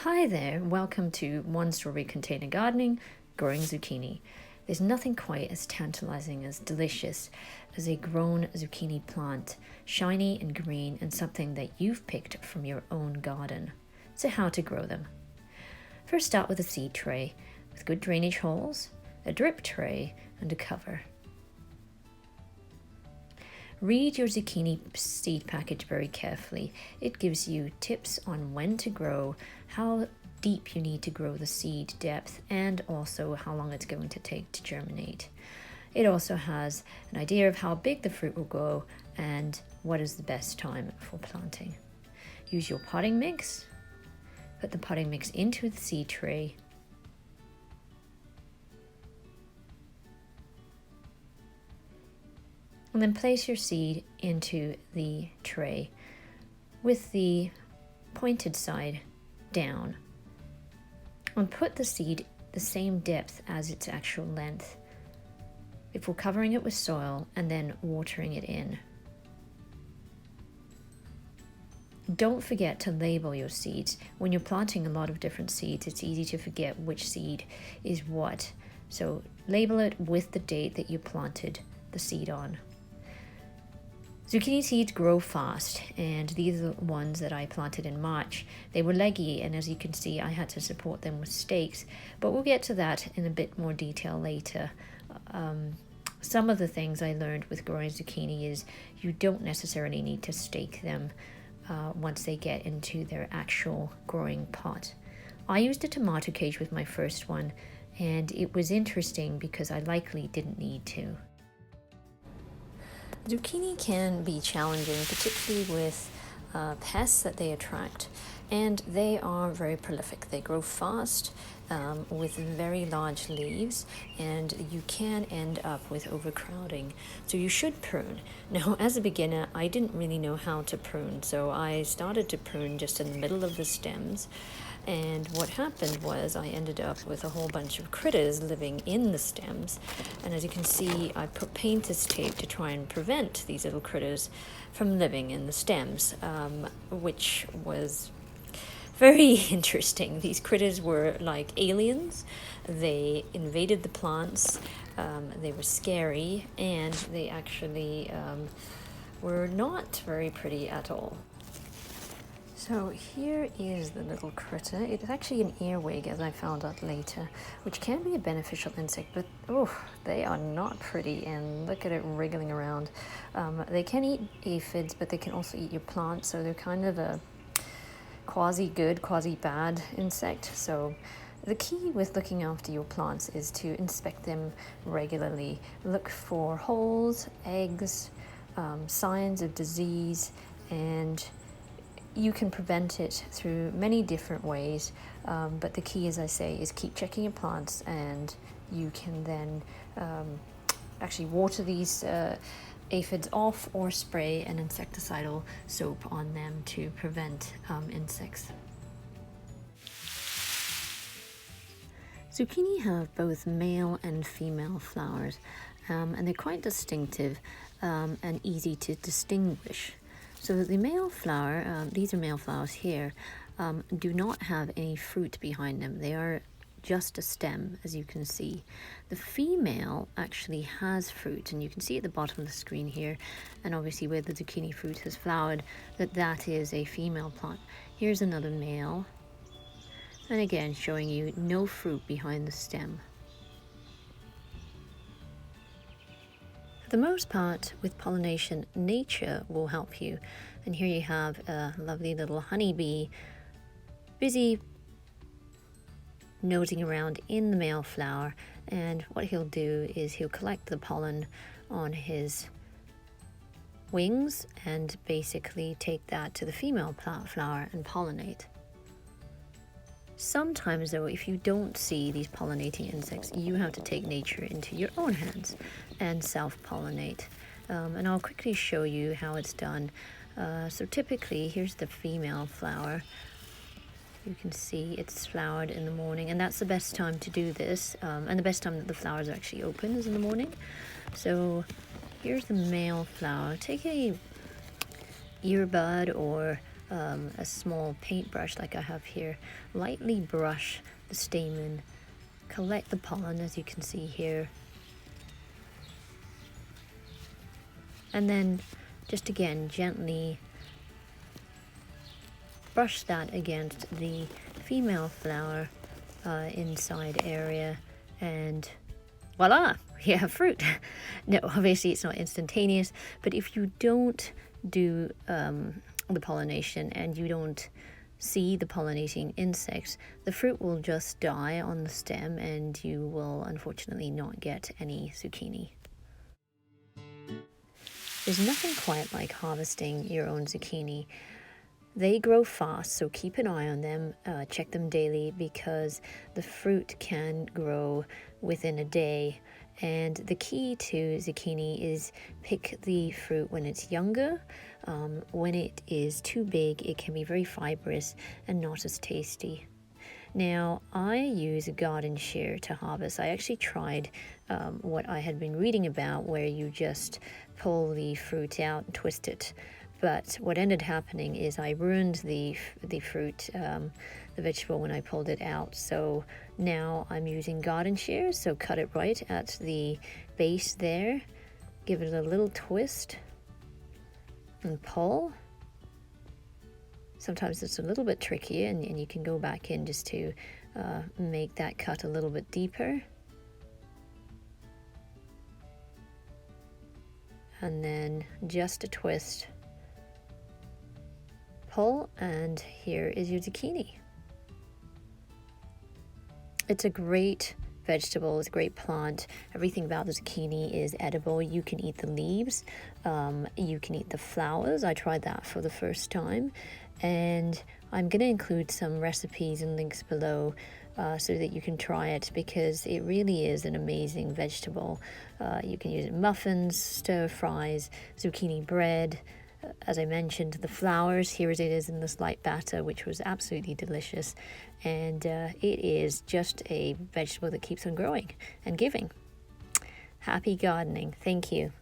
Hi there, welcome to One Strawberry Container Gardening, Growing Zucchini. There's nothing quite as tantalizing as delicious as a grown zucchini plant, shiny and green and something that you've picked from your own garden. So how to grow them? First start with a seed tray with good drainage holes, a drip tray and a cover. Read your zucchini seed package very carefully. It gives you tips on when to grow, how deep you need to grow the seed depth, and also how long it's going to take to germinate. It also has an idea of how big the fruit will grow and what is the best time for planting. Use your potting mix. Put the potting mix into the seed tray. And then place your seed into the tray with the pointed side down. And put the seed the same depth as its actual length before covering it with soil and then watering it in. Don't forget to label your seeds. When you're planting a lot of different seeds, it's easy to forget which seed is what. So label it with the date that you planted the seed on. Zucchini seeds grow fast, and these are the ones that I planted in March. They were leggy, and as you can see, I had to support them with stakes, but we'll get to that in a bit more detail later. Some of the things I learned with growing zucchini is you don't necessarily need to stake them once they get into their actual growing pot. I used a tomato cage with my first one, and it was interesting because I likely didn't need to. Zucchini can be challenging, particularly with pests that they attract, and they are very prolific. They grow fast with very large leaves, and you can end up with overcrowding. So you should prune. Now, as a beginner, I didn't really know how to prune, so I started to prune just in the middle of the stems. And what happened was I ended up with a whole bunch of critters living in the stems. And as you can see, I put painter's tape to try and prevent these little critters from living in the stems, which was very interesting. These critters were like aliens. They invaded the plants. They were scary, and they actually were not very pretty at all. So here is the little critter. It's actually an earwig, as I found out later, which can be a beneficial insect, but they are not pretty, and look at it wriggling around. They can eat aphids, but they can also eat your plants, so they're kind of a quasi-good, quasi-bad insect. So the key with looking after your plants is to inspect them regularly. Look for holes, eggs, signs of disease, and you can prevent it through many different ways, but the key, as I say, is keep checking your plants, and you can then actually water these aphids off or spray an insecticidal soap on them to prevent insects. Zucchini have both male and female flowers, and they're quite distinctive and easy to distinguish. So the male flower, these are male flowers here, do not have any fruit behind them. They are just a stem, as you can see. The female actually has fruit, and you can see at the bottom of the screen here, and obviously where the zucchini fruit has flowered, that is a female plant. Here's another male, and again showing you no fruit behind the stem. For the most part, with pollination, nature will help you. And here you have a lovely little honeybee busy nosing around in the male flower. And what he'll do is he'll collect the pollen on his wings and basically take that to the female flower and pollinate. Sometimes, though, if you don't see these pollinating insects, you have to take nature into your own hands and self-pollinate. And I'll quickly show you how it's done. So typically, here's the female flower. You can see it's flowered in the morning, and that's the best time to do this. And the best time that the flowers are actually open is in the morning. So here's the male flower. Take a earbud or a small paintbrush like I have here, lightly brush the stamen, collect the pollen as you can see here, and then just again gently brush that against the female flower inside area, and voila, you have fruit. No, obviously it's not instantaneous, but if you don't do the pollination and you don't see the pollinating insects, the fruit will just die on the stem and you will unfortunately not get any zucchini. There's nothing quite like harvesting your own zucchini. They grow fast, so keep an eye on them, check them daily, because the fruit can grow within a day. And the key to zucchini is pick the fruit when it's younger. When it is too big, it can be very fibrous and not as tasty. Now, I use a garden shear to harvest. I actually tried what I had been reading about, where you just pull the fruit out and twist it. But what ended happening is I ruined the fruit, the vegetable, when I pulled it out. So now I'm using garden shears, so cut it right at the base there, give it a little twist and pull. Sometimes it's a little bit trickier, and you can go back in just to make that cut a little bit deeper. And then just a twist, pull, and here is your zucchini. It's a great vegetable, it's a great plant. Everything about the zucchini is edible. You can eat the leaves, you can eat the flowers. I tried that for the first time, and I'm going to include some recipes and links below so that you can try it, because it really is an amazing vegetable. You can use it in muffins, stir fries, zucchini bread. As I mentioned, the flowers, here it is in this light batter, which was absolutely delicious. And it is just a vegetable that keeps on growing and giving. Happy gardening. Thank you.